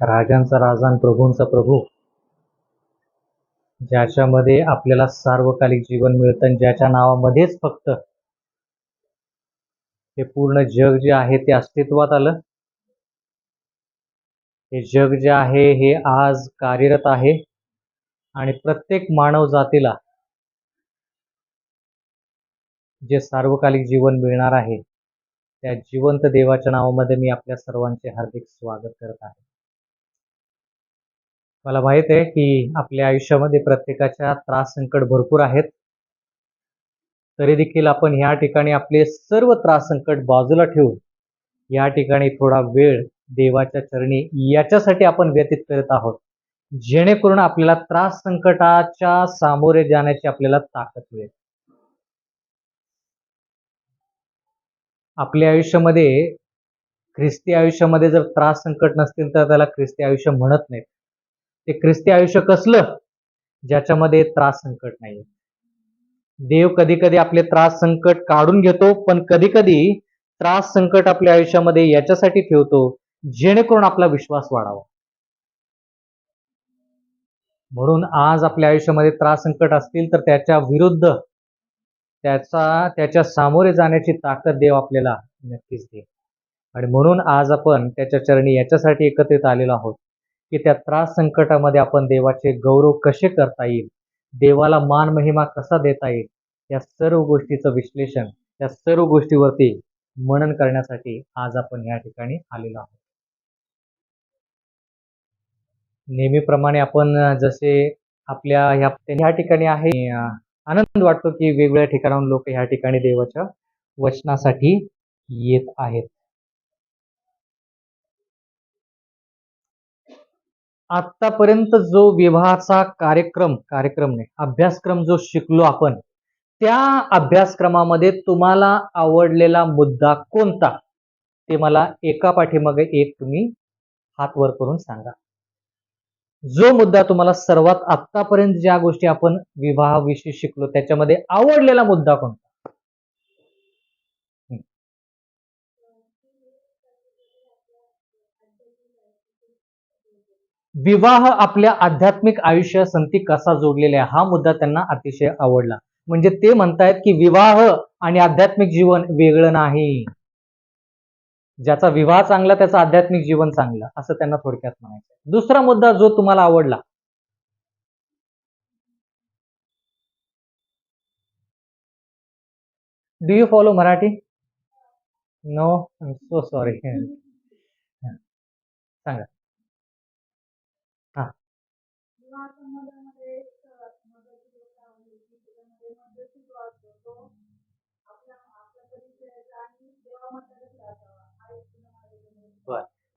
राजांचा राजा आणि प्रभूंचा प्रभू, ज्याच्यामध्ये आपल्याला सार्वकालिक जीवन मिळतं आणि ज्याच्या नावामध्येच फक्त हे पूर्ण जग जे आहे ते अस्तित्वात आलं. हे जग जे आहे हे आज कार्यरत आहे आणि प्रत्येक मानव जातीला जे सार्वकालिक जीवन मिळणार आहे त्या जिवंत देवाच्या नावामध्ये मी आपल्या सर्वांचे हार्दिक स्वागत करत आहे. मला माहित आहे की आपल्या आयुष्यामध्ये प्रत्येकाच्या त्रास संकट भरपूर आहेत, तरी देखील आपण ह्या ठिकाणी आपले सर्व त्रास संकट बाजूला ठेवून या ठिकाणी थोडा वेळ देवाच्या चरणी याच्यासाठी आपण व्यतीत करत आहोत, जेणेकरून आपल्याला त्रास संकटाच्या सामोरे जाण्याची आपल्याला ताकद मिळेल. आपल्या आयुष्यामध्ये ख्रिस्ती आयुष्यामध्ये जर त्रास संकट नसतील तर त्याला ख्रिस्ती आयुष्य म्हणत नाही. ते ख्रिस्ती आयुष्य कसलं, ज्याच्यामध्ये त्रास संकट नाही. देव कधी कधी आपले त्रास संकट काढून घेतो, पण कधी कधी त्रास संकट आपल्या आयुष्यामध्ये याच्यासाठी ठेवतो जेणेकरून आपला विश्वास वाढावा. म्हणून आज आपल्या आयुष्यामध्ये त्रास संकट असतील तर त्याच्या विरुद्ध त्याच्या सामोरे जाण्याची ताकद देव आपल्याला नक्कीच दे. आणि म्हणून आज आपण त्याच्या चरणी याच्यासाठी एकत्रित आलेलो आहोत की त्या त्रास संकटामध्ये आपण देवाचे गौरव कसे करता येईल, देवाला मान महिमा कसा देता येईल, या सर्व गोष्टीचं विश्लेषण, या सर्व गोष्टीवरती मनन करण्यासाठी आज आपण या ठिकाणी आलेलो आहोत. नेहमीप्रमाणे आपण जसे आपल्या ह्या ठिकाणी आहे, आनंद वाटतो की वेगवेगळ्या ठिकाणाहून लोक ह्या ठिकाणी देवाच्या वचनासाठी येत आहेत. आतापर्यंत जो विवाहाचा कार्यक्रम नाही अभ्यासक्रम जो शिकलो आपण, त्या अभ्यासक्रमामध्ये तुम्हाला आवडलेला मुद्दा कोणता ते मला एका पाठीमागे एक तुम्ही हात वर करून सांगा. जो मुद्दा तुम्हाला सर्वात आतापर्यंत ज्या गोष्टी आपण विवाहाविषयी शिकलो त्याच्यामध्ये आवडलेला मुद्दा कोणता? विवाह आपल्या आध्यात्मिक आयुष्यासंगती कसा जोडलेला आहे हा मुद्दा त्यांना अतिशय आवडला. म्हणजे ते म्हणतायत की विवाह आणि आध्यात्मिक जीवन वेगळं नाही. ज्याचा विवाह चांगला त्याचं आध्यात्मिक जीवन चांगलं, असं त्यांना थोडक्यात म्हणायचं. दुसरा मुद्दा जो तुम्हाला आवडला, do you follow Marathi? No, I am so sorry. सांगा. हा,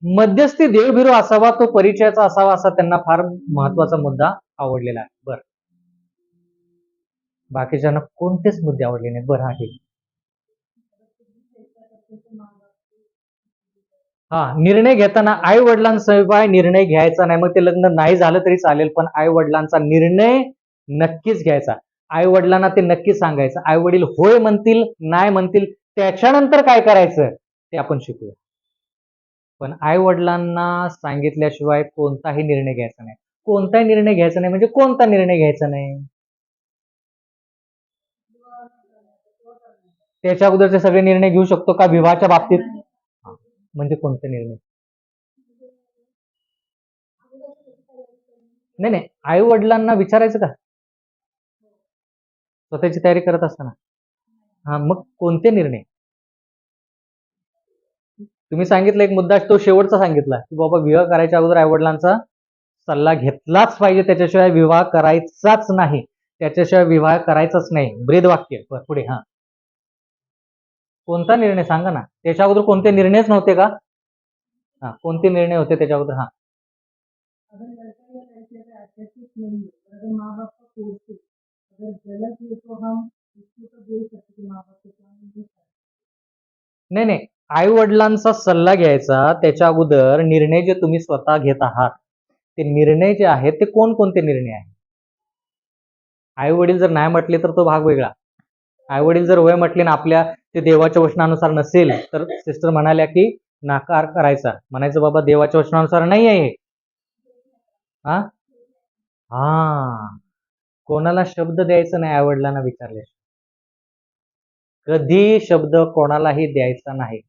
मध्यस्थी देवभिरू असावा, तो परिचयाचा असावा, असा त्यांना फार महत्वाचा मुद्दा आवडलेला आहे. बरं, बाकीच्यांना कोणतेच मुद्दे आवडले नाहीत. बरं, हा ठीक. हा, निर्णय घेताना आई वडिलांशिवाय निर्णय घ्यायचा नाही. मग ते लग्न नाही झालं तरी चालेल, पण आई वडिलांचा निर्णय नक्कीच घ्यायचा. आई वडिलांना ते नक्की सांगायचं. आई वडील होय म्हणतील, नाही म्हणतील, त्याच्यानंतर काय करायचं ते आपण शिकूया. पण आई वडिलांना सांगितल्याशिवाय कोणताही निर्णय घ्यायचा नाही. कोणताही निर्णय घ्यायचा नाही म्हणजे कोणता निर्णय घ्यायचा नाही? त्याच्या अगोदरचे सगळे निर्णय घेऊ शकतो का विवाहाच्या बाबतीत? म्हणजे कोणते निर्णय? नाही, आई वडिलांना विचारायचं का स्वतःची तयारी करत असताना? हा, मग कोणते निर्णय? तुम्ही सांगितलं एक मुद्दा, तो शेवटचा सांगितला की बाबा विवाह करायच्या अगोदर आई वडिलांचा सल्ला घेतलाच पाहिजे, त्याच्याशिवाय विवाह करायचाच नाही, त्याच्याशिवाय विवाह करायचाच नाही. ब्रीद वाक्य. पुढे. हा, कोणता निर्णय सांगा ना. त्याच्या अगोदर कोणते निर्णयच नव्हते का? हा, कोणते निर्णय होते त्याच्या अगोदर? हा, नाही, आई वडिलांचा सल्ला घ्यायचा त्याच्या अगोदर निर्णय जे तुम्ही स्वतः घेत आहात ते निर्णय जे आहेत ते कोणकोणते निर्णय आहेत? आई वडील जर नाही म्हटले तर तो भाग वेगळा. आई वडील जर वय म्हटले ना आपल्या ते देवाच्या वचनानुसार नसेल तर सिस्टर म्हणाल्या की नाकार करायचा, म्हणायचं बाबा देवाच्या वचनानुसार नाही आहे, हा हा कोणाला शब्द द्यायचा नाही आईवडिलांना विचारले. कधी शब्द कोणालाही द्यायचा नाही.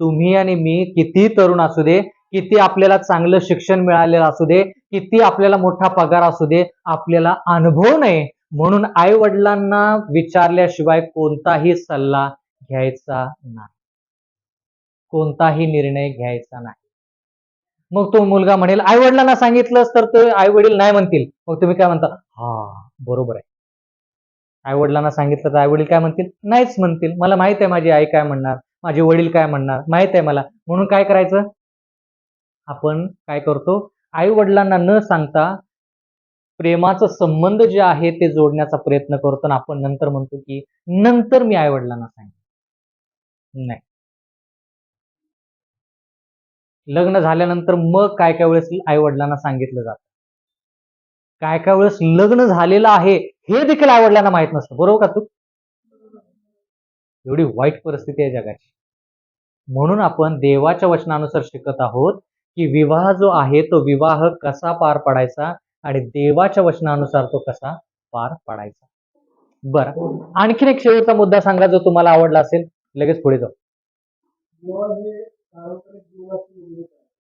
तुम्ही आणि मी किती तरुण असू दे, किती आपल्याला चांगलं शिक्षण मिळालेलं असू दे, किती आपल्याला मोठा पगार असू दे, आपल्याला अनुभव नाही म्हणून आई वडिलांना विचारल्याशिवाय कोणताही सल्ला घ्यायचा नाही, कोणताही निर्णय घ्यायचा नाही. मग तो मुलगा म्हणेल आई वडिलांना सांगितलंच तर ते आई वडील नाही म्हणतील, मग तुम्ही काय म्हणता, हा बरोबर आहे. आई वडिलांना सांगितलं तर आई वडील काय म्हणतील, नाहीच म्हणतील. मला माहित आहे माझी आई काय म्हणणार, माझे वडील काय म्हणणार, माहित आहे मला. म्हणून काय करायचं, आपण काय करतो, आई वडिलांना न सांगता प्रेमाचं संबंध जे आहे ते जोडण्याचा प्रयत्न करतो आणि आपण नंतर म्हणतो की नंतर मी आई वडिलांना सांगितलं. नाही, लग्न झाल्यानंतर मग काय काय वेळेस आई वडिलांना सांगितलं जातं. काय काय वेळेस लग्न झालेलं आहे हे देखील आई वडिलांना माहित नसतं. बरोबर का तू? एवढी वाईट परिस्थिती आहे जगाची. म्हणून आपण देवाच्या वचनानुसार शिकत आहोत की विवाह जो आहे तो विवाह कसा पार पडायचा आणि देवाच्या वचनानुसार तो कसा पार पडायचा. बरं, आणखीन एक शेवटचा मुद्दा सांगा जो तुम्हाला आवडला असेल, लगेच पुढे जाऊ.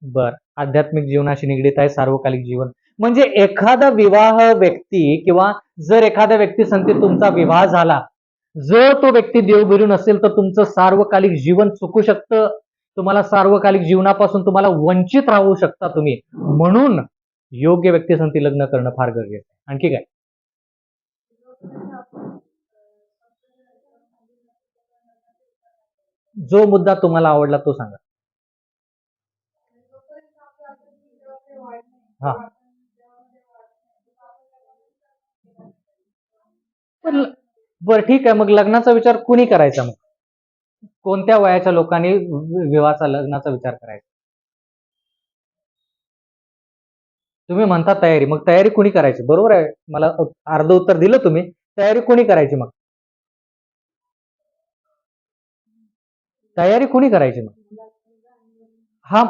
बर, आध्यात्मिक जीवनाशी निगडीत आहे सार्वकालिक जीवन. म्हणजे एखादा विवाह व्यक्ती किंवा जर एखाद्या व्यक्ती संगती तुमचा विवाह झाला, जर तो व्यक्ती देवभिरू नसेल तर तुमचं सार्वकालिक जीवन चुकू शकतं. तुम्हाला सार्वकालिक जीवनापासून तुम्हाला वंचित राहू शकता तुम्ही. म्हणून योग्य व्यक्ती संगती लग्न करणं फार गरजेचं आहे. आणखी काय? जो मुद्दा तुम्हाला आवडला तो सांगा. हा बर, ठीक आहे. मग लग्नाचा विचार कुणी करायचा, मग कोणत्या वयाच्या लोकांनी विवाहाचा लग्नाचा विचार करायचा? तुम्ही म्हणता तयारी, मग तयारी कुणी करायची? बरोबर आहे, मला अर्ध उत्तर दिलं तुम्ही. तयारी कुणी करायची मग? तयारी कुणी करायची मग? हा,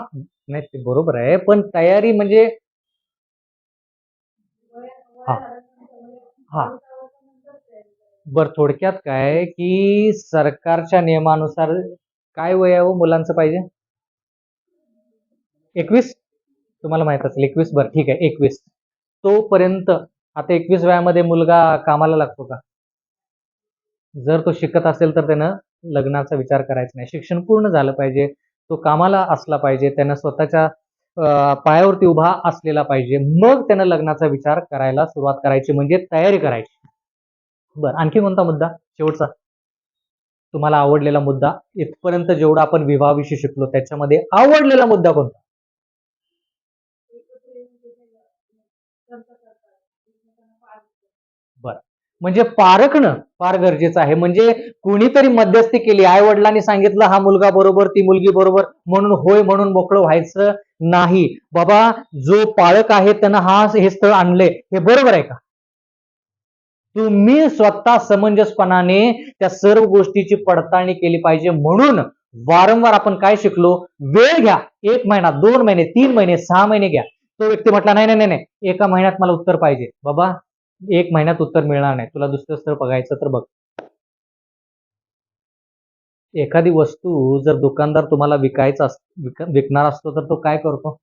नाही ते बरोबर आहे, पण तयारी म्हणजे हा हा बर, थोडक्यात काय की सरकारच्या नियमानुसार काय वय आहे हो मुलांचं पाहिजे? 21. तुम्हाला माहित असेल 21. बरं ठीक आहे, 21 तोपर्यंत. आता 21 वयामध्ये मुलगा कामाला लागतो का? जर तो शिकत असेल तर त्यानं लग्नाचा विचार करायचा नाही. शिक्षण पूर्ण झालं पाहिजे, तो कामाला असला पाहिजे, त्यानं स्वतःच्या पायावरती उभा असलेला पाहिजे, मग त्यानं लग्नाचा विचार करायला सुरुवात करायची, म्हणजे तयारी करायची. बरं, आणखी कोणता मुद्दा शेवटचा तुम्हाला आवडलेला मुद्दा? इथपर्यंत जेवढा आपण विवाहाविषयी शिकलो त्याच्यामध्ये आवडलेला मुद्दा कोणता? बरं, म्हणजे पारखणं फार गरजेचं आहे. म्हणजे कुणीतरी मध्यस्थी केली, आई वडिलांनी सांगितलं हा मुलगा बरोबर ती मुलगी बरोबर म्हणून होय म्हणून मोकळं व्हायचं नाही. बाबा, जो पाळक आहे त्यानं हे स्थळ आणले, हे बरोबर आहे का? तुम्ही स्वतः समंजसपणाने त्या सर्व गोष्टीची पडताळणी केली पाहिजे. म्हणून वारंवार आपण काय शिकलो, वेळ घ्या. 1 महिना, 2 महिने, 3 महिने, 6 महिने घ्या. तो व्यक्ती म्हटला नाही नाही नाही, एका महिन्यात मला उत्तर पाहिजे. बाबा, 1 महिन्यात उत्तर मिळणार नाही, तुला दुसरं स्थळ बघायचं तर बघ. एखादी वस्तू जर दुकानदार तुम्हाला विकणार असतो तर तो काय करतो?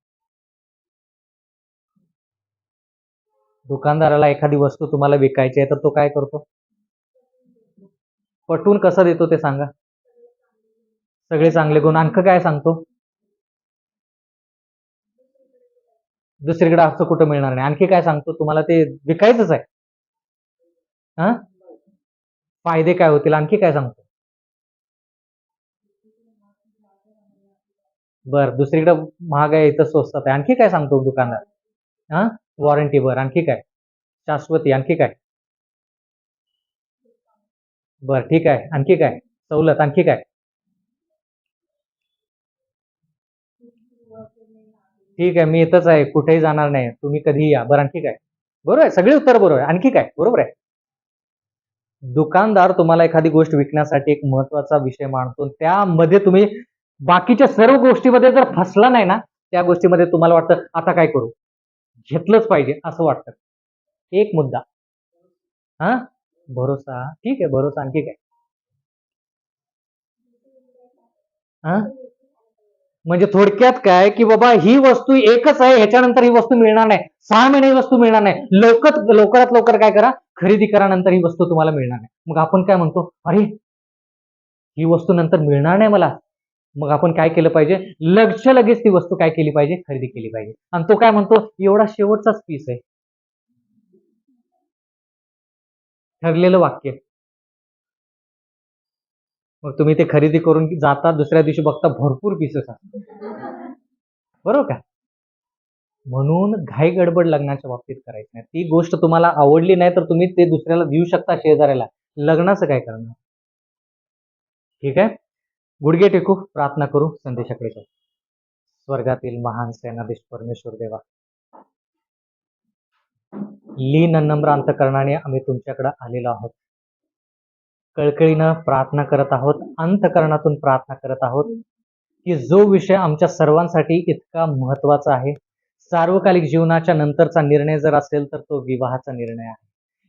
दुकानदाराला एखादी वस्तू तुम्हाला विकायची आहे तर तो काय करतो? पटवून कसं देतो ते सांगा. सगळे चांगले गुण, आणखं काय सांगतो? दुसरीकडे असं कुठं मिळणार नाही. आणखी काय सांगतो? तुम्हाला ते विकायचंच आहे. हा, फायदे काय होतील, आणखी काय सांगतो? बर, दुसरीकडे महाग आहे इथं स्वस्तात आहे, आणखी काय सांगतो दुकानदार? हा, वॉरंटी. बर, आणखी काय? शाश्वती, आणखी काय? बर ठीक आहे, आणखी काय? सवलत, आणखी काय? ठीक आहे, मी इथंच आहे, कुठेही जाणार नाही, तुम्ही कधीही या. बरं, आणखी काय? बरोबर आहे, सगळी उत्तर बरोबर आहे. आणखी काय? बरोबर आहे. दुकानदार तुम्हाला एखादी गोष्ट विकण्यासाठी एक महत्वाचा विषय मांडतो, त्यामध्ये तुम्ही बाकीच्या सर्व गोष्टीमध्ये जर फसला नाही ना, त्या गोष्टीमध्ये तुम्हाला वाटतं आता काय करू, घेतलंच पाहिजे असं वाटतं. एक मुद्दा. हा, भरोसा ठीक आहे, भरोसा आणखी काय? हा, म्हणजे थोडक्यात काय की बाबा ही वस्तू एकच आहे, ह्याच्यानंतर ही वस्तू मिळणार नाही, 6 महिने ही वस्तू मिळणार नाही, लवकरात लवकर काय करा, खरेदी करा, नंतर ही वस्तू तुम्हाला मिळणार नाही. मग आपण काय म्हणतो, अरे ही वस्तू नंतर मिळणार नाही मला. मग आपण काय केलं पाहिजे, लगेच ती वस्तू काय केली पाहिजे, खरेदी केली पाहिजे. आणि तो काय म्हणतो, एवढा शेवटचाच पीस आहे. ठरलेलं वाक्य. मग तुम्ही ते खरेदी करून जाता, दुसऱ्या दिवशी बघता भरपूर पीसेस असतात, बरोबर का? म्हणून घाई गडबड लग्नाच्या बाबतीत करायची नाही. ती गोष्ट तुम्हाला आवडली नाही तर तुम्ही ते दुसऱ्याला देऊ शकता, शेजाऱ्याला. लग्नाचं काय करणार? ठीक आहे, गुडघे टेकू, प्रार्थना करू, संदेशाकडे जाऊ. स्वर्गातील महान सेनाधीश परमेश्वर देवा, लीन नम्र अंतकरणाने आम्ही तुमच्याकडे आलेलो आहोत. कळकळीनं प्रार्थना करत आहोत, अंतकरणातून प्रार्थना करत आहोत की जो विषय आमच्या सर्वांसाठी इतका महत्वाचा आहे, सार्वकालिक जीवनाच्या नंतरचा निर्णय जर असेल तर तो विवाहाचा निर्णय आहे.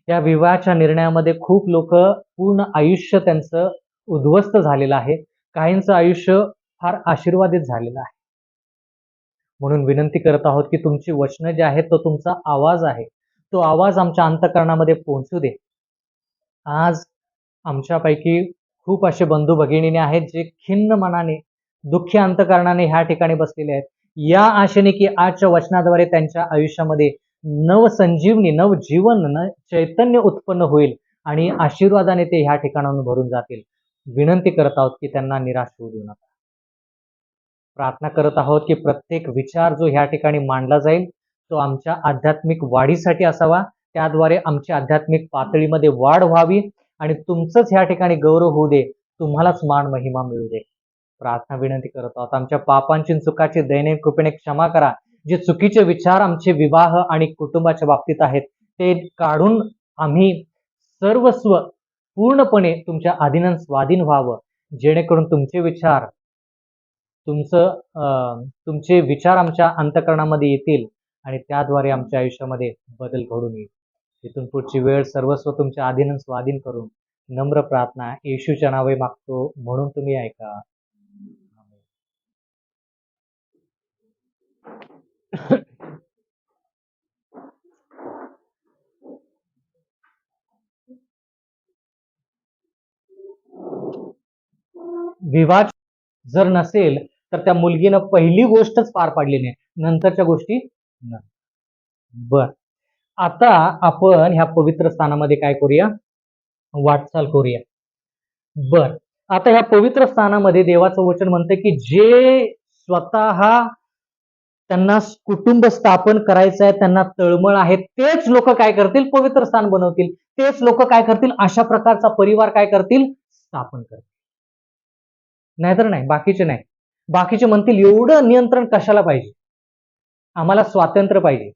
या विवाहाच्या निर्णयामध्ये खूप लोक पूर्ण आयुष्य त्यांचं उद्ध्वस्त झालेलं आहे, काहींचं आयुष्य फार आशीर्वादित झालेलं आहे. म्हणून विनंती करत आहोत की तुमची वचनं जे आहेत, तो तुमचा आवाज आहे, तो आवाज आमच्या अंतकरणामध्ये पोहोचू दे. आज आमच्यापैकी खूप असे बंधू भगिनीने आहेत जे खिन्न मनाने, दुःखी अंतकरणाने ह्या ठिकाणी बसलेले आहेत, या आशेने की आजच्या वचनाद्वारे त्यांच्या आयुष्यामध्ये नवसंजीवनी, नवजीवन, चैतन्य उत्पन्न होईल आणि आशीर्वादाने ते ह्या ठिकाणाहून भरून जातील. विनंती करत आहोत की त्यांना निराश होऊ देऊ नका. प्रार्थना करत आहोत की प्रत्येक विचार जो ह्या ठिकाणी मांडला जाईल तो आमच्या आध्यात्मिक वाढीसाठी असावा, त्याद्वारे आमची आध्यात्मिक पातळीमध्ये वाढ व्हावी आणि तुमचंच ह्या ठिकाणी गौरव होऊ दे, तुम्हालाच मान महिमा मिळू दे. प्रार्थना विनंती करत आहोत, आमच्या पापांची चुकाची दैनंदिन कृपेने क्षमा करा. जे चुकीचे विचार आमचे विवाह आणि कुटुंबाच्या बाबतीत आहेत ते काढून आम्ही सर्वस्व पूर्णपणे तुमच्या अधीन स्वाधीन व्हावं, जेणेकरून तुमचे विचार आमच्या अंतकरणामध्ये येतील आणि त्याद्वारे आमच्या आयुष्यामध्ये बदल घडून येईल. तिथून पुढची वेळ सर्वस्व तुमच्या अधीन स्वाधीन करून नम्र प्रार्थना येशूच्या नावे मागतो, म्हणून तुम्ही ऐका. विवाह जर नसेल तर त्या मुलगीनं पहिली गोष्टच पार पाडली नाही, नंतरच्या गोष्टी नाही. बर, आता आपण ह्या पवित्र स्थानामध्ये काय करूया, वाटचाल करूया. बर, आता ह्या पवित्र स्थानामध्ये देवाचं वचन म्हणतं की जे स्वतः त्यांना कुटुंब स्थापन करायचं आहे, त्यांना तळमळ आहे, तेच लोक काय करतील, पवित्र स्थान बनवतील. तेच लोक काय करतील, अशा प्रकारचा परिवार काय करतील, स्थापन करतील. नाहीतर नाही, बाकीचे नाही. बाकीचे म्हणतील एवढं नियंत्रण कशाला पाहिजे, आम्हाला स्वातंत्र्य पाहिजे.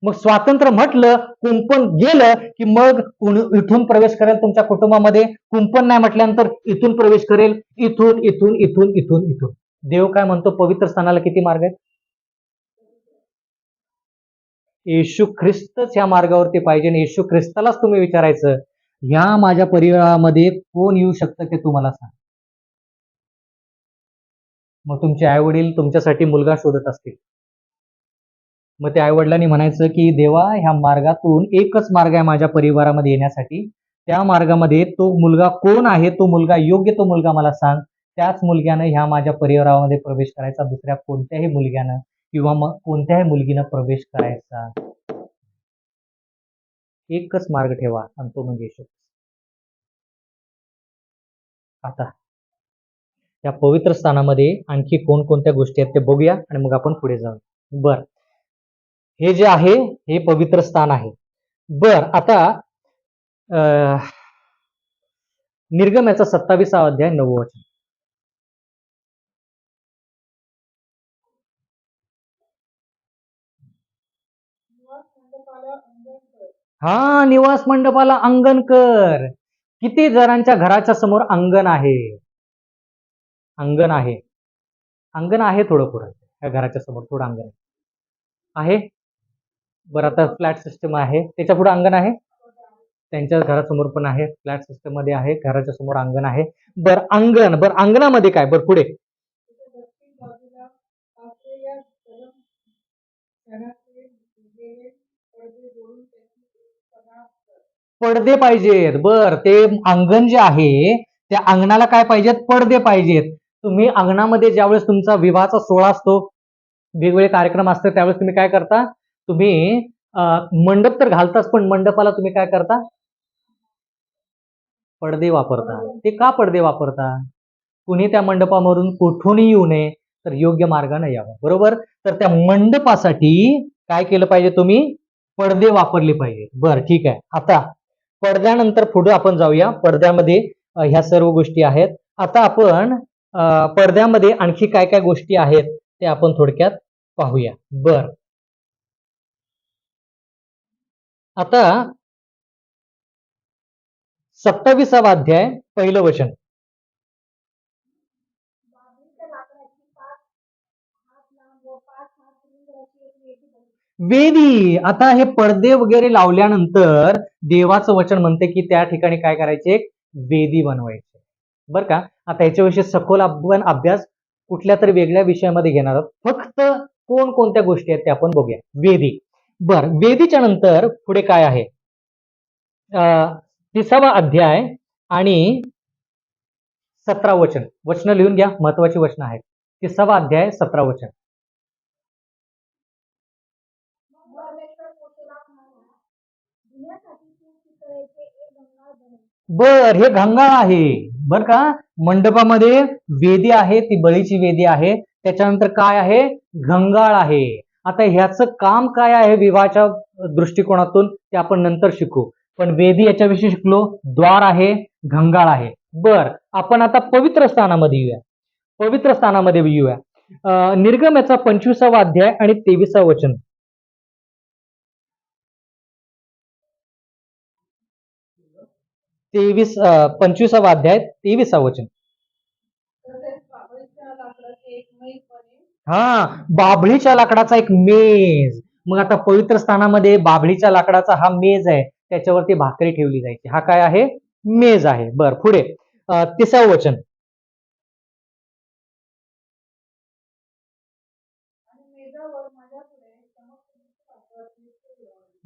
मग स्वातंत्र्य म्हटलं, कुंपण गेलं की मग इथून प्रवेश करेल तुमच्या कुटुंबामध्ये, कुंपण नाही म्हटल्यानंतर इथून प्रवेश करेल, इथून इथून इथून इथून इथून. देव काय म्हणतो, पवित्र स्थानाला किती मार्ग आहेत? येशू ख्रिस्तच या मार्गावरती पाहिजे. येशू ख्रिस्तालाच तुम्ही विचारायचं, ह्या माझ्या परिवारामध्ये कोण येऊ शकतं ते तुम्हाला सांग. मग तुमचे आई वडील तुमच्यासाठी मुलगा शोधत असतील, मग त्या आई वडिलांनी म्हणायचं की देवा, ह्या मार्गातून एकच मार्ग आहे माझ्या परिवारामध्ये येण्यासाठी, त्या मार्गामध्ये तो मुलगा कोण आहे, तो मुलगा योग्य, तो मुलगा मला सांग. त्याच मुलग्यानं ह्या माझ्या परिवारामध्ये प्रवेश करायचा, दुसऱ्या कोणत्याही मुलग्यानं किंवा मग कोणत्याही मुलगीनं प्रवेश करायचा. एकच मार्ग ठेवा आणि तो म्हणजे येशू. आता त्या पवित्र स्थानामध्ये आणखी कोणकोणत्या गोष्टी आहेत ते बघूया आणि मग आपण पुढे जाऊ. बर, हे जे आहे हे पवित्र स्थान आहे. बर, आता निर्गमनाचा 27 अध्याय 9 वचन. हा, निवास मंडपाला अंगण कर. किती जणांच्या घराच्या समोर अंगण आहे? अंगण आहे, अंगण आहे थोडं पुढं, त्या घराच्या समोर थोडं अंगण आहे. बरं, आता फ्लॅट सिस्टम आहे, त्याच्या पुढे अंगण आहे, त्यांच्या घरासमोर पण आहे, फ्लॅट सिस्टम मध्ये आहे, घराच्या समोर अंगण आहे. बरं अंगण, बरं अंगणामध्ये काय, बरं पुढे पडदे पाहिजेत. बर, ते अंगण जे आहे त्या अंगणाला काय पाहिजेत, पडदे पाहिजेत. तुम्ही अंगणामध्ये ज्यावेळेस तुमचा विवाहाचा सोहळा असतो, वेगवेगळे कार्यक्रम असतात, त्यावेळेस तुम्ही काय करता, तुम्ही मंडप तर घालताच, पण मंडपाला तुम्ही काय करता, पडदे वापरता. ते का पडदे वापरता, कुणी त्या मंडपामधून कुठूनही येऊ नये, तर योग्य मार्गाने यावं, बरोबर. तर त्या मंडपासाठी काय केलं पाहिजे, तुम्ही पडदे वापरले पाहिजे. बरं ठीक आहे. आता पडद्यानंतर पुढे आपण जाऊया. पडद्यामध्ये ह्या सर्व गोष्टी आहेत. आता आपण पडद्यामध्ये आणखी काय काय गोष्टी आहेत ते आपण थोडक्यात पाहूया. बर, आता 27वा अध्याय पहिलं वचन. वेदी. आता हे पडदे वगैरे लावल्यानंतर देवाचं वचन म्हणते की त्या ठिकाणी काय करायचे, एक वेदी बनवायची. बर का. आता याच्याविषयी सखोल आपण अभ्यास कुठल्या तरी वेगळ्या विषयामध्ये घेणार आहोत. फक्त कोणकोणत्या गोष्टी आहेत ते आपण बघूया. वेदी. बर, वेदीच्या नंतर पुढे काय आहे, 30वा अध्याय आणि 17 वचन. वचन लिहून घ्या, महत्वाची वचन आहेत. 30वा अध्याय 17 वचन. बर, हे घंगाळ आहे. बर का, मंडपामध्ये वेदी आहे, ती बळीची वेदी आहे. त्याच्यानंतर काय आहे, घंगाळ आहे. आता ह्याचं काम काय आहे विवाहाच्या दृष्टिकोनातून ते आपण नंतर शिकू, पण वेदी याच्याविषयी शिकलो. द्वार आहे, घंगाळ आहे. बर, आपण आता पवित्र स्थानामध्ये येऊया. पवित्र स्थानामध्ये येऊया. निर्गम याचा 25वा अध्याय आणि 23वा वचन. 25वा अध्याय 23वा वचन. हा, बाभळीच्या लाकडाचा एक मेज. मग आता पवित्र स्थानामध्ये बाभळीच्या लाकडाचा हा मेज आहे, त्याच्यावरती भाकरी ठेवली जायची. हा काय आहे, मेज आहे. बर, पुढे 30वा वचन.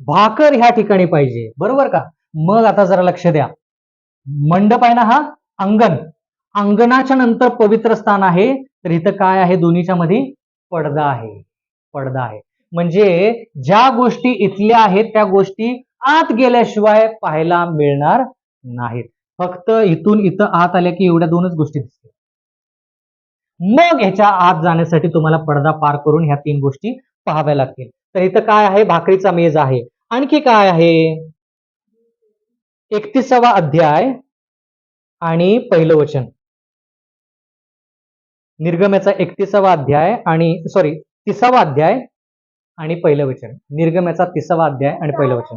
भाकर ह्या ठिकाणी पाहिजे, बरोबर का. मग आता जरा लक्ष द्या. मंडप आहे ना हा, अंगण. अंगणाच्या नंतर पवित्र स्थान आहे, तर इथं काय आहे, दोन्हीच्या मध्ये पडदा आहे. पडदा आहे म्हणजे ज्या गोष्टी इथल्या आहेत त्या गोष्टी आत गेल्याशिवाय पाहायला मिळणार नाहीत. फक्त इथून इथं आत आल्या की एवढ्या दोनच गोष्टी दिसतात. मग ह्याच्या आत जाण्यासाठी तुम्हाला पडदा पार करून ह्या 3 गोष्टी पाहाव्या लागतील. तर इथं काय आहे, भाकरीचा मेज आहे. आणखी काय आहे, 31वा अध्याय आणि पहिलं वचन. निर्गम्याचा 31वा अध्याय आणि 30वा अध्याय आणि पहिलं वचन. निर्गम्याचा 30वा अध्याय आणि पहिलं वचन.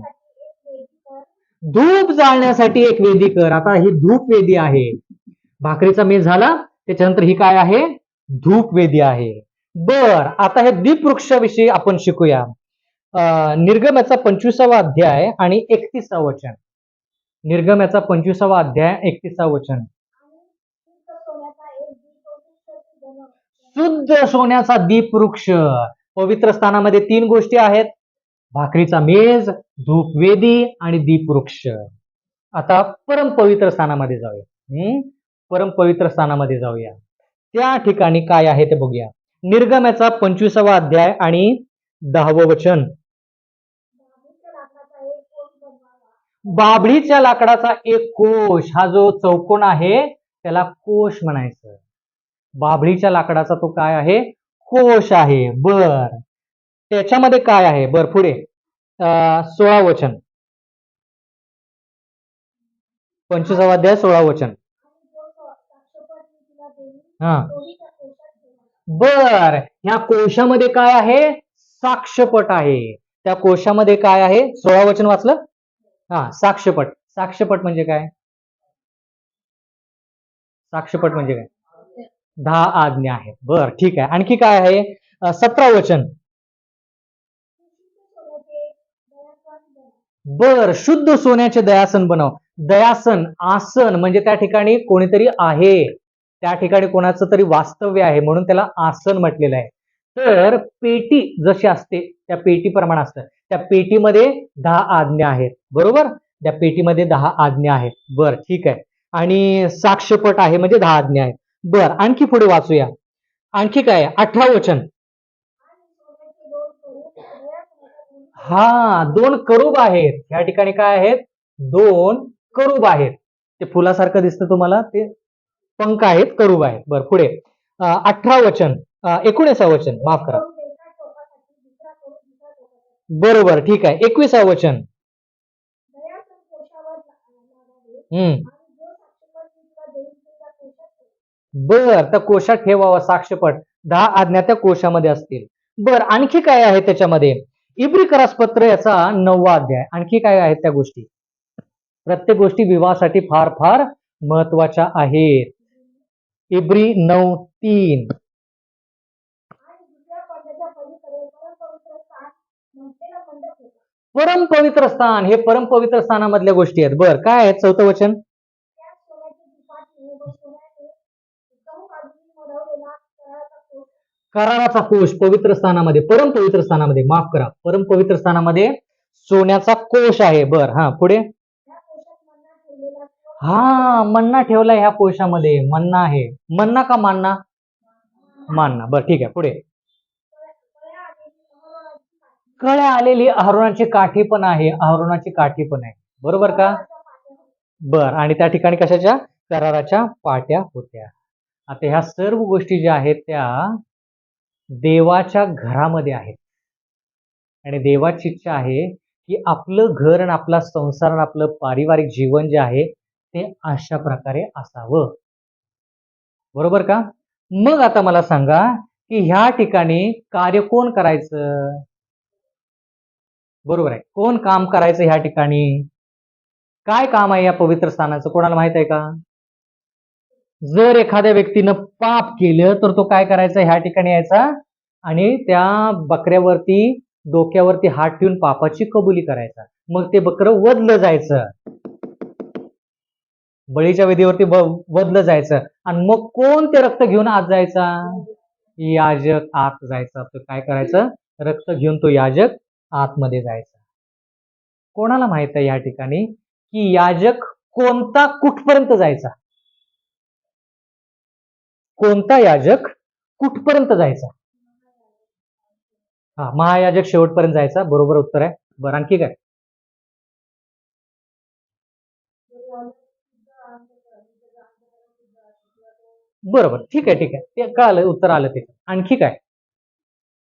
धूप जाळण्यासाठी एक वेदी कर. आता ही धूप वेदी आहे. भाकरीचा मेज झाला, त्याच्यानंतर ही काय आहे, धूप वेदी आहे. बर, आता हे दीपवृक्षाविषयी आपण शिकूया. निर्गम्याचा 25वा अध्याय आणि 31वा वचन. निर्गम्याचा 25वा अध्याय 31वा वचन. शुद्ध सोन्याचा दीपवृक्ष. पवित्र स्थानामध्ये 3 गोष्टी आहेत, भाकरीचा मेज, धूप वेदी आणि दीपवृक्ष. आता परम पवित्र स्थानामध्ये जाऊया. परम पवित्र स्थानामध्ये जाऊया. त्या ठिकाणी काय आहे ते बघूया. निर्गम्याचा 25वा अध्याय आणि 10वं वचन. बाभळीच्या लाकडाचा एक कोश. हा जो चौकोन आहे त्याला कोश म्हणायचं. बाभळीच्या लाकडाचा तो काय आहे, कोश आहे. बर, त्याच्यामध्ये काय आहे, बर पुढे 16 वचन. 25वा अध्याय 16 वचन. हा, बर, ह्या कोशामध्ये काय आहे, साक्षपट आहे. त्या कोशामध्ये काय आहे, 16 वचन वाचलं. हा, साक्षपट. साक्षपट म्हणजे काय, साक्षपट म्हणजे काय, 10 आज्ञा आहेत. बर ठीक आहे. आणखी काय आहे, 17 वचन. बर, शुद्ध सोन्याचे दयासन बनव. दयासन आसन म्हणजे त्या ठिकाणी कोणीतरी आहे, त्या ठिकाणी कोणाचं तरी वास्तव्य आहे म्हणून त्याला आसन म्हटलेलं आहे. तर पेटी जशी असते त्या पेटीप्रमाणे असतं. त्या पेटीमध्ये 10 आज्ञा आहेत, बरोबर? त्या पेटीमध्ये 10 आज्ञा आहेत. बर, ठीक आहे. आणि साक्षपट आहे म्हणजे 10 आज्ञा आहेत. बर, आणखी पुढे वाचूया. आणखी काय 18 वचन. हा, 2 करूब आहेत. या ठिकाणी काय आहेत? 2 करूब आहेत. ते फुलासारखं दिसतं तुम्हाला, ते पंख आहेत, करूब आहेत. बर, पुढे 18 वचन, 19 वचन, माफ करा. बरोबर, ठीक आहे. 21 वचन. हम्म. बर, त्या कोशात ठेवावा साक्षपट. 10 आज्ञा त्या कोशामध्ये असतील. बर, आणखी काय आहे त्याच्यामध्ये? इब्री करासपत्र याचा 9वा अध्याय. आणखी काय आहेत त्या गोष्टी? प्रत्येक गोष्टी विवाहासाठी फार फार महत्वाच्या आहेत. इब्री 9:3. परम पवित्र स्थान, हे परम पवित्र स्थानामधल्या गोष्टी आहेत. बर, काय आहेत? 4थं वचन. कराराचा कोश पवित्र स्थानामध्ये, परम पवित्र स्थानामध्ये, माफ करा, परम पवित्र स्थानामध्ये सोन्याचा कोश आहे. बर, हा, पुढे. हा, मन्ना ठेवलाय ह्या कोशामध्ये. मन्ना आहे. मन्ना का मानना? मानना. बर, ठीक आहे. पुढे. कळ्या आलेली अहरोनाची काठी पण आहे. अहरोनाची काठी पण आहे, बरोबर का? बर, आणि त्या ठिकाणी कशाच्या? कराराच्या पाट्या होत्या. आता ह्या सर्व गोष्टी ज्या आहेत त्या देवाच्या घरामध्ये आहेत. आणि देवाची इच्छा आहे की आपलं घर आणि आपला संसार आणि आपलं पारिवारिक जीवन जे आहे ते अशा प्रकारे असावं, बरोबर का? मग आता मला सांगा की ह्या ठिकाणी कार्य कोण करायचं? बरोबर आहे, कोण काम करायचं ह्या ठिकाणी? काय काम आहे या पवित्र स्थानाचं, कोणाला माहित आहे का? जर एखाद्या व्यक्तीनं पाप केलं तर तो काय करायचा? ह्या ठिकाणी यायचा आणि त्या बकऱ्यावरती डोक्यावरती हात ठेवून पापाची कबुली करायचा. मग ते बकरं वधलं जायचं, बळीच्या वेदीवरती वधलं जायचं. आणि मग कोण ते रक्त घेऊन आत जायचा? याजक आत जायचा. तर काय करायचं? रक्त घेऊन तो याजक आतमध्ये जायचा. कोणाला माहित आहे या ठिकाणी की याजक कोणता कुठपर्यंत जायचा? कोणता याजक कुठपर्यंत जायचा? हा, महायाजक शेवटपर्यंत जायचा. बरोबर उत्तर आहे. बरं, आणखी काय? बरोबर, ठीक आहे, ठीक आहे, ते कळालं, उत्तर आलं ते. आणखी काय?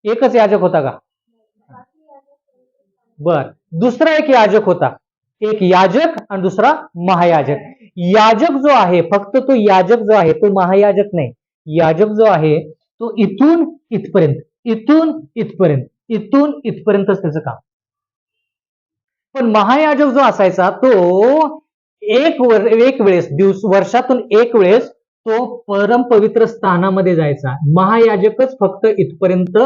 एकच याजक होता का? बर, दुसरा एक याजक होता. एक याजक आणि दुसरा महायाजक. याजक जो आहे, फक्त तो याजक जो आहे तो महायाजक नाही. याजक जो आहे तो इथून इथपर्यंत, इथून इथपर्यंत, इथून इथपर्यंतच त्याचं काम. पण महायाजक जो असायचा तो एक वेळेस वर्षातून एक वेळेस तो परम पवित्र स्थानामध्ये जायचा. महायाजकच फक्त इथपर्यंत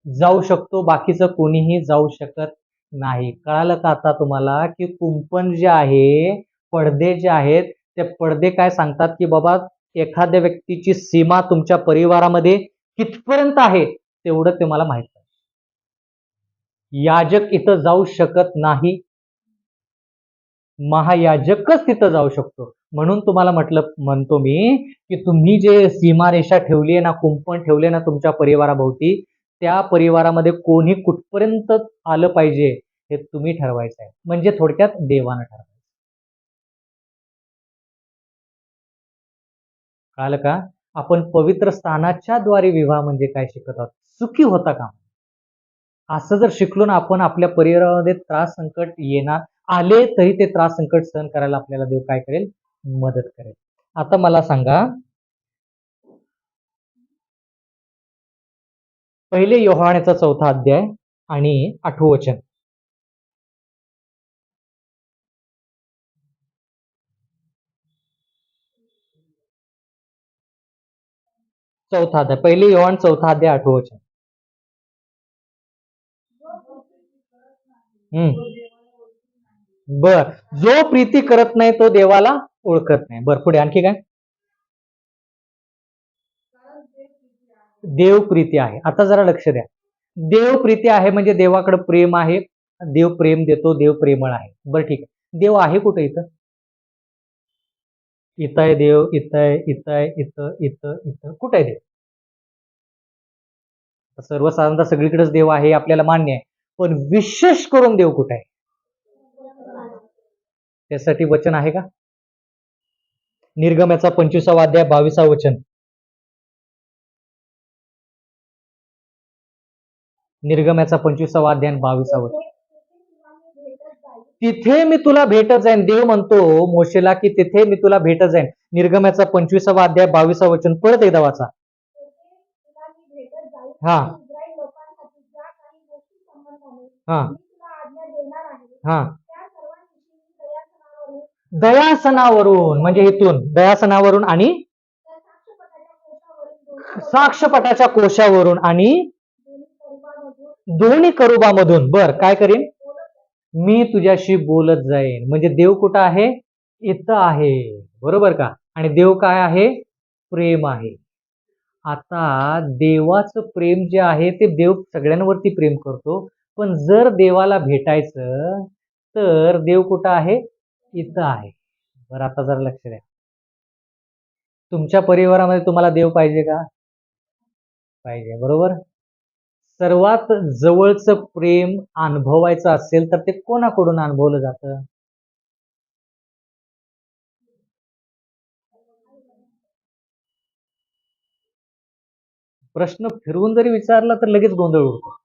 जाऊ शकतो, बाकीचं कोणीही जाऊ शकत नाही. कळालं का आता तुम्हाला की कुंपण जे आहे, पडदे जे आहेत, ते पडदे काय सांगतात की बाबा एखाद्या व्यक्तीची सीमा तुमच्या परिवारामध्ये कितपर्यंत आहे तेवढं तुम्हाला माहित आहे. याजक इथं जाऊ शकत नाही, महायाजकच तिथं जाऊ शकतो. म्हणून तुम्हाला म्हणतो मी की तुम्ही जे सीमारेषा ठेवली आहे ना, कुंपण ठेवले ना तुमच्या परिवाराभोवती, त्या परिवारामध्ये कोणी कुठपर्यंत आलं पाहिजे हे तुम्ही ठरवायचं आहे. म्हणजे थोडक्यात देवानं ठरवायचं. कळालं का? आपण पवित्र स्थानाच्या द्वारे विवाह म्हणजे काय शिकत आहोत? सुखी होता का? असं जर शिकलो ना आपण, आपल्या परिवारामध्ये त्रास संकट येणार आले तरी ते त्रास संकट सहन करायला आपल्याला देव काय करेल? मदत करेल. आता मला सांगा, पहिले योहानाचा 4था अध्याय आणि 8वं वचन. 4था अध्याय, पहिले योहान 4था अध्याय 8वं वचन. हम्म. बर, जो प्रीती करत नाही तो देवाला ओळखत नाही. बर, पुढे आणखी काय? देव प्रीती आहे. आता जरा लक्ष द्या. देव प्रीती आहे म्हणजे देवाकडे प्रेम आहे. देव प्रेम देतो, देव प्रेमळ आहे. बरं, ठीक आहे. देव आहे कुठे इथं? इथं आहे देव, इथं आहे, इथं आहे, इथं, इथं, इथं. कुठं आहे देव? सर्वसाधारणतः सगळीकडेच देव आहे आपल्याला मान्य आहे. पण विशेष करून देव कुठे आहे? त्यासाठी वचन आहे का? निर्गमाचा 25वा अध्याय 22वा वचन. निर्गमाचा 25वा अध्याय 22वा वचन. तिथे मी तुला भेटत जाईन. देव म्हणतो मोशेला की तिथे मी तुला भेटत जाईन. निर्गमाचा 25वा अध्याय 22वा वचन परत एकदा वाचा. हा हा हा. दयासनावरून म्हणजे इथून दयासनावरून आणि साक्षपटाच्या कोशावरून आणि दोन्ही करुबामधून. बर, काय करीन? मी तुझ्याशी बोलत जाईन. म्हणजे देव कुठं आहे? इथं आहे. बरोबर का? आणि देव काय आहे? प्रेम आहे. आता देवाचं प्रेम जे आहे ते देव सगळ्यांवरती प्रेम करतो. पण जर देवाला भेटायचं तर देव कुठं आहे? इथं आहे. बरं, आता जरा लक्ष द्या. तुमच्या परिवारामध्ये तुम्हाला देव पाहिजे का? पाहिजे, बरोबर. सर्वात जवळचं प्रेम अनुभवायचं असेल तर ते कोणाकडून अनुभवलं जातं? प्रश्न फिरवून जरी विचारला तर लगेच गोंधळ उडतो.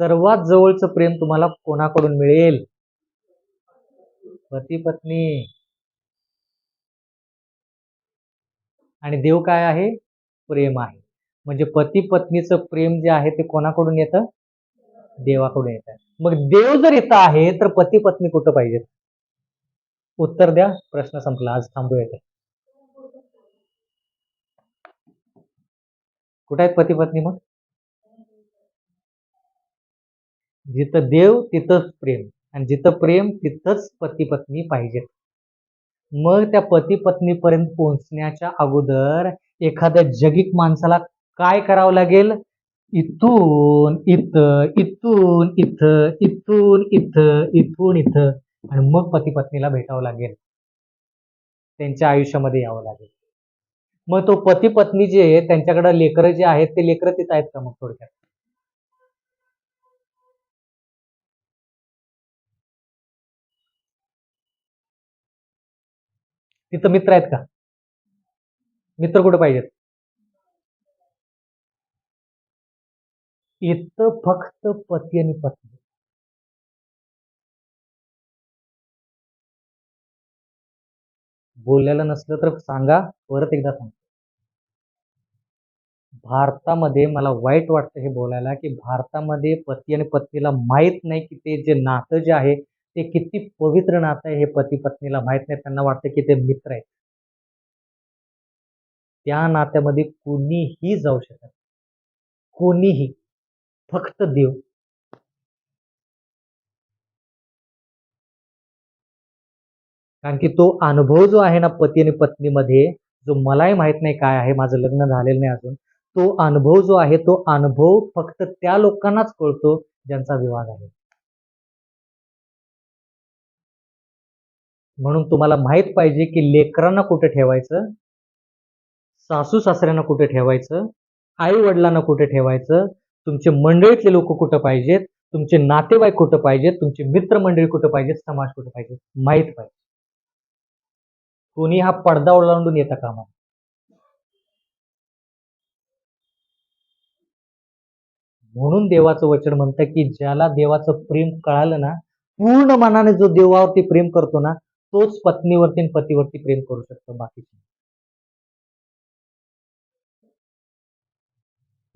सर्वात जवळचं प्रेम तुम्हाला कोणाकडून मिळेल? पती पत्नी. आणि देव काय आहे? प्रेम आहे. म्हणजे पती पत्नीचं प्रेम जे आहे ते कोणाकडून येतं? देवाकडून येतं. मग देव जर इथं आहे तर पती पत्नी कुठं पाहिजेत? उत्तर द्या. प्रश्न संपला. आज थांबूया इथे. कुठे आहेत पती पत्नी मग? जिथं देव तिथंच प्रेम, आणि जिथं प्रेम तिथंच पती पत्नी पाहिजेत. मग त्या पती पत्नीपर्यंत पोहोचण्याच्या अगोदर एखाद्या जगिक माणसाला काय करावं लागेल? इथून इथं, इथून इथं, इथून इथं, इथून इथं, आणि मग पती पत्नीला भेटावं लागेल. त्यांच्या आयुष्यामध्ये यावं लागेल. मग तो पती पत्नी जे आहे त्यांच्याकडे लेकरं जे आहेत ते लेकरं तिथं आहेत का? मग थोडक्यात तिथं मित्र आहेत का? मित्र कुठे पाहिजेत? इथं फक्त पती आणि पत्नी. बोलायला नसलं तर सांगा, परत एकदा सांगा. भारतामध्ये मला वाईट वाटतं हे बोलायला की भारतामध्ये पती आणि पत्नीला माहित नाही की ते जे नातं जे आहे ते किती पवित्र नातं आहे. हे पती पत्नीला माहित नाही. त्यांना वाटतं की ते मित्र आहेत. त्या नात्यामध्ये कोणीही जाऊ शकत, कोणीही, फक्त देव. कारण की तो अनुभव जो आहे ना पती आणि पत्नीमध्ये, जो मलाही माहित नाही काय आहे, माझं लग्न झालेलं नाही अजून, तो अनुभव जो आहे तो अनुभव फक्त त्या लोकांनाच कळतो ज्यांचा विवाह झाला. म्हणून तुम्हाला माहित पाहिजे की लेकरांना कुठे ठेवायचं, सासू सासऱ्यांना कुठे ठेवायचं, आई वडिलांना कुठे ठेवायचं, तुमचे मंडळीतले लोक कुठं पाहिजेत, तुमचे नातेवाईक कुठं पाहिजेत, तुमचे मित्रमंडळी कुठं पाहिजेत, समाज कुठं पाहिजे, माहित पाहिजे. कोणी हा पडदा ओलांडून येता कामा. म्हणून देवाचं वचन म्हणतं की ज्याला देवाचं प्रेम कळालं ना, पूर्ण मनाने जो देवावरती प्रेम करतो ना, तोच पत्नीवरती आणि पतीवरती प्रेम करू शकतो. बाकीचे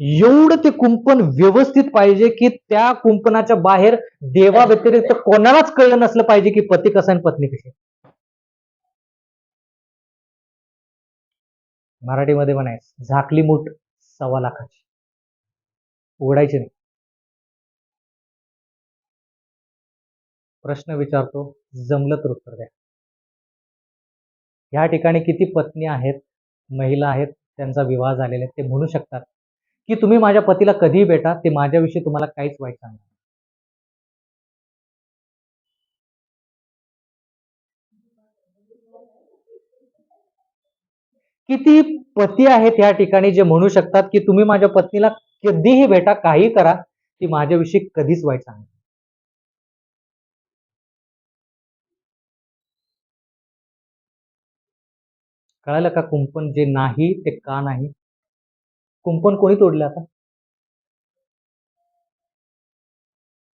एवढं ते कुंपण व्यवस्थित पाहिजे की त्या कुंपणाच्या बाहेर देवा व्यतिरिक्त कोणालाच कळलं नसलं पाहिजे की पती कसा आणि पत्नी कशी. मराठीमध्ये म्हणायचं, झाकली मूठ 1.25 लाखाची, उघडायची नाही. प्रश्न विचारतो, जमलं तर उत्तर द्या. ह्या ठिकाणी किती पत्नी आहेत, महिला आहेत, त्यांचा विवाह झालेला आहे, ते म्हणू शकतात की तुम्ही माझ्या पतीला कधीही भेटा, ते माझ्याविषयी तुम्हाला काहीच वाईट सांगणार नाही. किती पती आहेत या ठिकाणी जे म्हणू शकतात की तुम्ही माझ्या पत्नीला कधीही भेटा, काहीही करा, ती माझ्याविषयी कधीच वाईट सांगणार नाही. कळालं का कुंपण जे नाही ते का नाही? कुंपण कोणी तोडलं आता?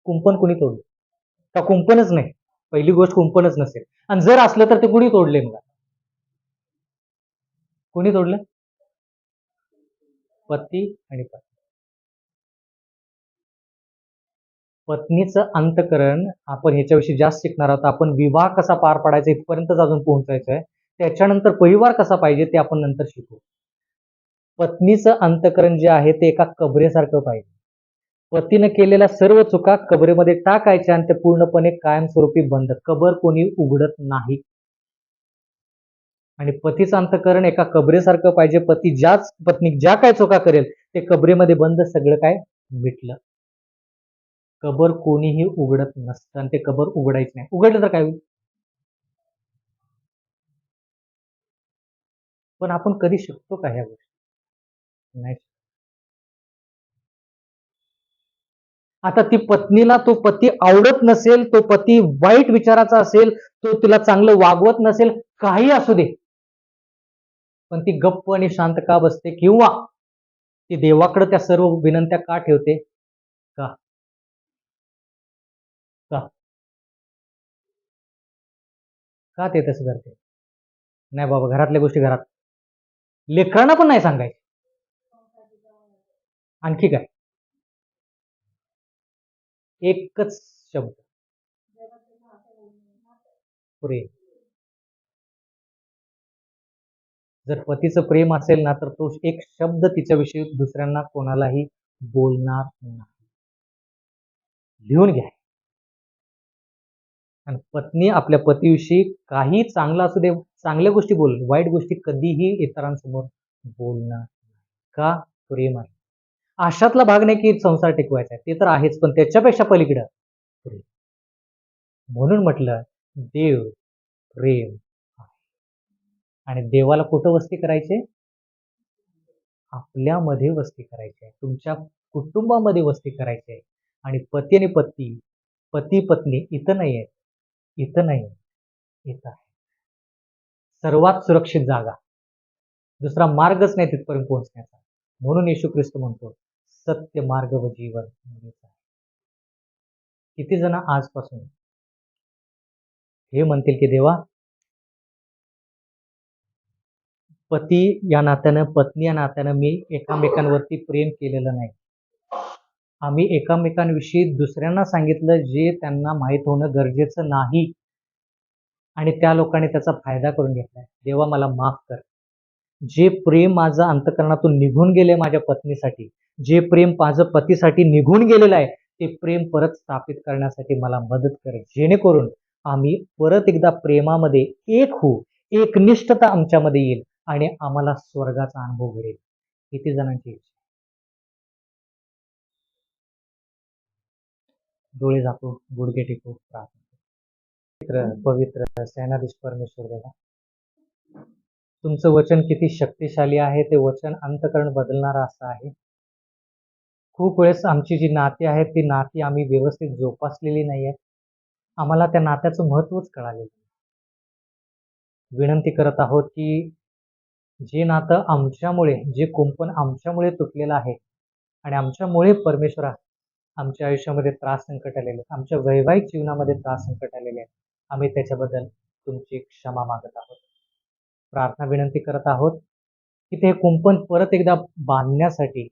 कुंपण कोणी तोडलं? का कुंपणच नाही? पहिली गोष्ट कुंपणच नसेल. आणि जर असलं तर ते कुणी तोडले मग? कोणी तोडलं? पती आणि पत्नी. पत्नीचं अंतःकरण आपण ह्याच्याविषयी जास्त शिकणार आहोत. आपण विवाह कसा पार पाडायचा इथपर्यंतच अजून पोहोचायचं आहे. त्याच्यानंतर परिवार कसा पाहिजे ते आपण नंतर शिकू. पत्नीचं अंतःकरण जे आहे ते एका कबरेसारखं पाहिजे. पतीनं केलेल्या सर्व चुका कबरेमध्ये टाकायच्या आणि ते पूर्णपणे कायमस्वरूपी बंद. कबर कोणी उघडत नाही. आणि पतीचं अंतःकरण एका कबरेसारखं पाहिजे. पत्नी ज्या काय चुका करेल ते कबरेमध्ये बंद, सगळं काय मिटलं. कबर कोणीही उघडत नसतं आणि ते कबर उघडायचं नाही. उघडलं तर काय होईल? पण आपण कधी शिकतो का ह्या गोष्टी? नाही. आता ती पत्नीला तो पती आवडत नसेल, तो पती वाईट विचाराचा असेल, तो तिला चांगलं वागवत नसेल, काही असू दे, पण ती गप्प आणि शांत का बसते? किंवा ती देवाकडे त्या सर्व विनंत्या का ठेवते? का? का? का ते तसं करते? नाही बाबा, घरातल्या गोष्टी घरात. लेकरांना पण नाही सांगायचं. आणखी काय? एकच शब्द, प्रेम. जर पतीचं प्रेम असेल ना, तर तो एक शब्द तिच्याविषयी दुसऱ्यांना कोणालाही बोलणार नाही. लिहून घ्या. आणि पत्नी आपल्या पतीविषयी काही चांगलं असू दे, चांगल्या गोष्टी बोल, वाईट गोष्टी कधीही इतरांसमोर बोलणार नाही. का? प्रेम आहे. अशातला भाग नाही की संसार टिकवायचा आहे, ते तर आहेच, पण त्याच्यापेक्षा पलीकडं प्रेम. म्हणून म्हटलं देव प्रेम आहे. आणि देवाला कुठं वस्ती करायचे? आपल्यामध्ये वस्ती करायची आहे, तुमच्या कुटुंबामध्ये वस्ती करायची आहे. आणि पती आणि पत्नी, पती पत्नी इथं नाही आहे, इथं नाही आहे, इथं आहे. सर्वात सुरक्षित जागा. दुसरा मार्गच नाही तिथपर्यंत पोहोचण्याचा. म्हणून येशू ख्रिस्त म्हणतो सत्य, मार्ग व जीवन मीच आहे. किती जण आजपासून हे म्हणतील की देवा, पती या नात्यानं, पत्नी या नात्यानं मी एकामेकांवरती प्रेम केलेलं नाही. आम्ही एकामेकांविषयी दुसऱ्यांना सांगितलं जे त्यांना माहीत होणं गरजेचं नाही, आणि त्या लोकांनी त्याचा फायदा करून घेतलाय. देवा मला माफ कर. जे प्रेम माझं अंतःकरणातून निघून गेले माझ्या पत्नीसाठी, जे प्रेम माझं पतीसाठी निघून गेलेलं आहे, ते प्रेम परत स्थापित करण्यासाठी मला मदत कर, जेणेकरून आम्ही परत एकदा प्रेमामध्ये एक होऊ, एकनिष्ठता आमच्यामध्ये येईल आणि आम्हाला स्वर्गाचा अनुभव घडेल. किती जणांची इच्छा? डोळे झाकू, गुडघे टेकू, प्रार्थना. पवित्र सेनाधीश परमेश्वर देवा, तुमचं वचन किती शक्तिशाली आहे. ते वचन अंतःकरण बदलणारं असं आहे. खूप वेळेस आमची जी नाती आहेत ती नाती आम्ही व्यवस्थित जोपासलेली नाही आहेत. आम्हाला त्या नात्याचं महत्वच कळालेलं नाही. विनंती करत आहोत की जे नातं आमच्यामुळे, जे कुंपण आमच्यामुळे तुटलेलं आहे आणि आमच्यामुळे परमेश्वरा आमच्या आयुष्यामध्ये त्रास संकट आलेले आहेत, आमच्या वैवाहिक जीवनामध्ये त्रास संकट आलेले आहेत, आम्ही त्याच्याबद्दल तुमची क्षमा मागत आहोत. प्रार्थना विनंती करत आहोत की ते कुंपण परत एकदा बांधण्यासाठी,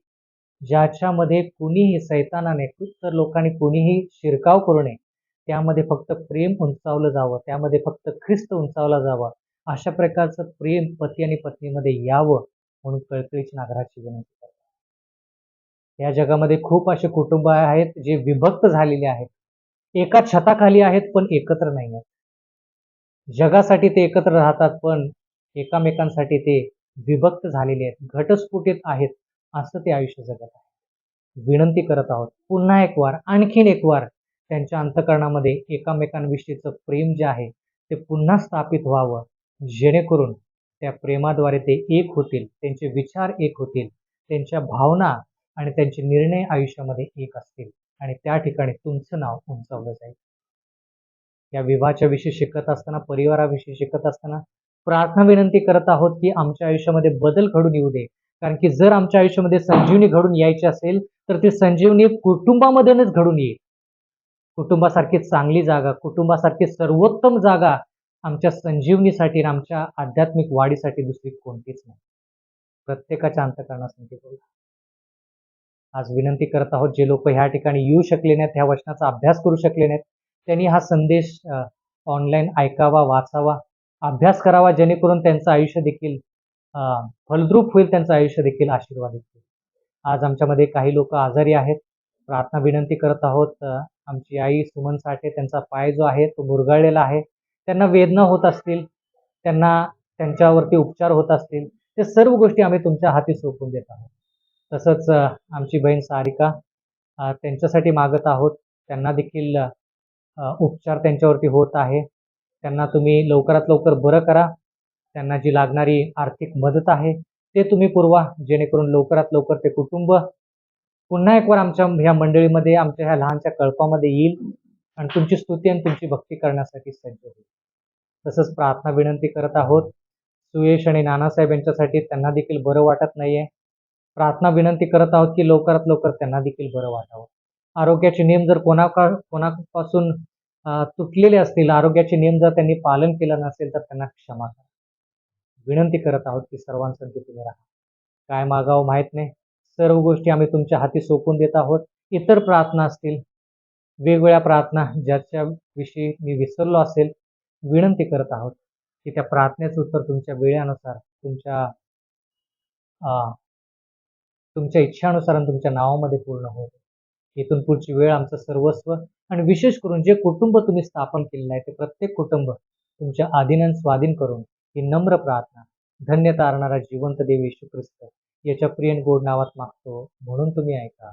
ज्याच्यामध्ये कुणीही सैतानाने, तर लोकांनी कुणीही शिरकाव करू नये, त्यामध्ये फक्त प्रेम उंचावलं जावं, त्यामध्ये फक्त ख्रिस्त उंचावला जावा, अशा प्रकारचं प्रेम पती आणि पत्नीमध्ये यावं म्हणून कळकळीची नागराची विनंती करतो. या जगामध्ये खूप असे कुटुंब आहेत जे विभक्त झालेले आहेत. एका छताखाली आहेत पण एकत्र नाही आहेत. जगासाठी ते एकत्र राहतात पण एकामेकांसाठी ते विभक्त झालेले आहेत, घटस्फोटीत आहेत, असं ते आयुष्य जगत आहे. विनंती करत आहोत पुन्हा एक वार, आणखीन एक वार त्यांच्या अंतःकरणामध्ये एकामेकांविषयीचं प्रेम जे आहे ते पुन्हा स्थापित व्हावं, जेणेकरून त्या प्रेमाद्वारे ते एक होतील, त्यांचे विचार एक होतील, त्यांच्या भावना आणि त्यांचे निर्णय आयुष्यामध्ये एक असतील आणि त्या ठिकाणी तुमचं नाव उंचावलं जाईल. या विवाहाच्या विषयी शिकत असताना, परिवाराविषयी शिकत असताना प्रार्थना विनंती करत आहोत की आमच्या आयुष्यामध्ये बदल घडून येऊ दे. कारण की जर आमच्या आयुष्यामध्ये संजीवनी घडून यायची असेल तर ती संजीवनी कुटुंबामधूनच घडून येईल. कुटुंबासारखी चांगली जागा, कुटुंबासारखी सर्वोत्तम जागा आमच्या संजीवनीसाठी आणि आमच्या आध्यात्मिक वाढीसाठी दुसरी कोणतीच नाही. प्रत्येकाच्या अंतःकरणासाठी बोला. आज विनंती करत आहोत जे लोक ह्या ठिकाणी येऊ शकले नाहीत, ह्या वचनाचा अभ्यास करू शकले नाहीत, त्यांनी हा संदेश ऑनलाईन ऐकावा, वाचावा, अभ्यास करावा, जेणेकरून त्यांचं आयुष्य देखील फलद्रूप होईल, त्यांचं आयुष्य देखील आशीर्वादित होईल. आज आमच्यामध्ये काही लोक आजारी आहेत. प्रार्थना विनंती करत आहोत. आमची आई सुमन साठे, त्यांचा पाय जो आहे तो मुरगळलेला आहे. त्यांना वेदना होत असतील, त्यांना त्यांच्यावरती उपचार होत असतील, ते सर्व गोष्टी आम्ही तुमच्या हाती सोपवून देत आहोत. तसंच आमची बहीण सारिका, त्यांच्यासाठी मागत आहोत. त्यांना देखील उपचार त्यांच्यावरती होत आहे. त्यांना तुम्ही लवकरात लवकर बरं करा. त्यांना जी लागणारी आर्थिक मदत आहे ते तुम्ही पुरवा, जेणेकरून लवकरात लवकर ते कुटुंब पुन्हा एक वार आमच्या ह्या मंडळीमध्ये, आमच्या ह्या लहानशा कळपामध्ये येईल आणि तुमची स्तुती आणि तुमची भक्ती करण्यासाठी सज्ज होईल. तसंच प्रार्थना विनंती करत आहोत सुयश आणि नानासाहेब यांच्यासाठी. त्यांना देखील बरं वाटत नाहीये. प्रार्थना विनंती करत आहोत की लवकरात लवकर त्यांना देखील बरं वाटावं. आरोग्याचे नियम जर कोणापासून तुटलेले असतील, आरोग्याचे नियम जर त्यांनी पालन केलं नसेल तर त्यांना क्षमा करा. विनंती करत आहोत की सर्वांसाठी तुम्ही राहा. काय मागावं माहीत नाही, सर्व गोष्टी आम्ही तुमच्या हाती सोपवून देत आहोत. इतर प्रार्थना असतील, वेगवेगळ्या प्रार्थना ज्याच्या विषयी मी विसरलो असेल, विनंती करत आहोत की त्या प्रार्थनेचं उत्तर तुमच्या वेळेनुसार, तुमच्या इच्छानुसार आणि तुमच्या नावामध्ये पूर्ण होईल. इथून पुढची वेळ आमचं सर्वस्व आणि विशेष करून जे कुटुंब तुम्ही स्थापन केलेलं आहे ते प्रत्येक कुटुंब तुमच्या अधीन आणि स्वाधीन करून ही नम्र प्रार्थना धन्य तारणारा जिवंत देव येशू ख्रिस्त याच्या प्रिय आणि गोड नावात मागतो, म्हणून तुम्ही ऐका.